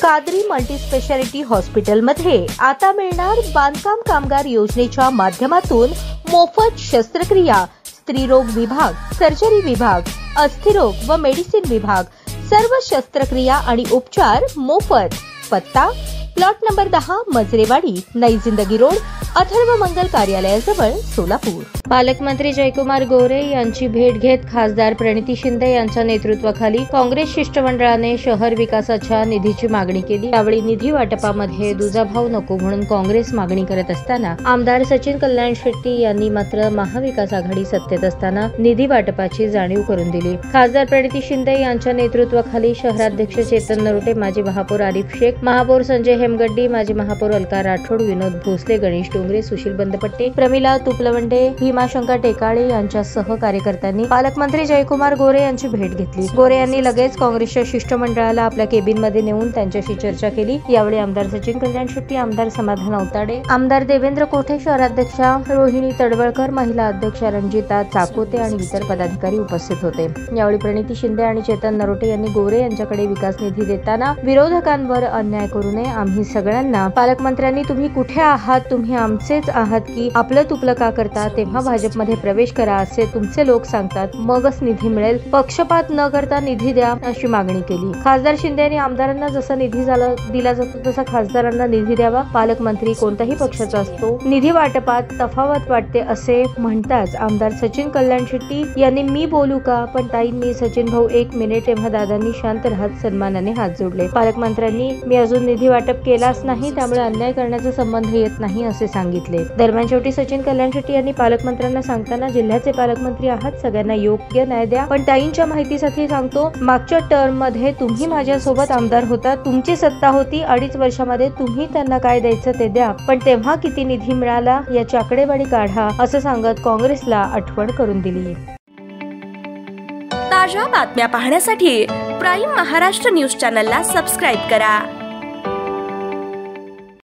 Qadri multi speciality हॉस्पिटलमध्ये आता मिळणार बांधकाम कामगार योजनेच्या माध्यमातून मोफत शस्त्रक्रिया, स्त्रीरोग विभाग, सर्जरी विभाग, अस्थिरोग व मेडिसिन विभाग, सर्व शस्त्रक्रिया आणि उपचार मोफत। पत्ता प्लॉट नंबर 10 मजरेवाडी, नई जिंदगी रोड, अथर्व मंगल कार्यालयाजवळ, सोलापूर। पालकमंत्री जयकुमार गोरे यांची भेट घेत खासदार प्रणिती शिंदे यांच्या नेतृत्वाखाली काँग्रेस शिष्टमंडळाने शहर विकासाच्या निधीची मागणी केली। यावेळी निधी वाटपामध्ये दुजाभाव नको म्हणून काँग्रेस मागणी करत असताना आमदार सचिन कल्याण शेट्टी यांनी मात्र महाविकास आघाडी सत्तेत असताना निधी वाटपाची जाणीव करून दिली। खासदार प्रणिती शिंदे यांच्या नेतृत्वाखाली शहराध्यक्ष चेतन नरोटे, माजी महापौर आरिफ शेख, महापौर संजय हेमगड्डी, माजी महापौर अलका राठोड, विनोद भोसले, गणेश डोंगरे, सुशील बंदपट्टे, प्रमिला तुपलवंडे, भीमाशंकर टेकाळे यांच्यासह कार्यकर्त्यांनी पालकमंत्री जयकुमार गोरे यांची भेट घेतली। गोरे यांनी लगेच काँग्रेसच्या शिष्टमंडळाला आपल्या केबिनमध्ये नेऊन त्यांच्याशी चर्चा केली। यावेळी आमदार सचिन कल्याण शेट्टी, आमदार समाधान अवताडे, आमदार देवेंद्र कोठे, शहराध्यक्षा रोहिणी तडवळकर, महिला अध्यक्षा रंजिता चाकोते आणि इतर पदाधिकारी उपस्थित होते। यावेळी प्रणिती शिंदे आणि चेतन नरोटे यांनी गोरे यांच्याकडे विकास निधी देताना विरोधकांवर अन्याय करू नये, आम्ही सगळ्यांना पालकमंत्र्यांनी तुम्ही कुठे आहात, तुम्ही आमचेच आहात की आपलं तुपलं का करता, तेव्हा भाजपमध्ये प्रवेश करा असे तुमचे लोक सांगतात, मगच निधी मिळेल, पक्षपात न करता निधी द्या अशी मागणी केली। खासदार शिंदे यांनी आमदारांना जसा निधी दिला जातो तसा खासदारांना निधी द्यावा, पालकमंत्री कोणत्याही पक्षाचा असतो, निधी वाटपात तफावत वाटते असे म्हणताच आमदार सचिन कल्याण शेट्टी यांनी मी बोलू का, पण ताईंनी सचिन भाऊ 1 मिनिट, तेव्हा दादांनी शांत राहत सन्मानाने हात जोडले। पालकमंत्र्यांनी मी अजून निधी वाटप केलाच नाही, त्यामुळे अन्याय करण्याचा संबंध येत नाही असे सांगितले। दरम्यान शेवटी सचिन कल्याण शेट्टी यांनी पालकमंत्र्यांना सांगताना जिल्ह्याचे पालकमंत्री आहात, सगळ्यांना योग्य न्याय द्या, पण ताईंच्या माहितीसाठी सांगतो, मागच्या टर्म मध्ये तुम्ही माझ्यासोबत आमदार होता, तुमची सत्ता होती, 2.5 वर्षामध्ये तुम्ही त्यांना काय द्यायचं ते द्या, पण तेव्हा किती निधी मिळाला याची आकडेवारी काढा असं सांगत काँग्रेसला आठवण करून दिली। ताज्या बातम्या पाहण्यासाठी प्राईम महाराष्ट्र न्यूज चॅनलला सबस्क्राईब करा।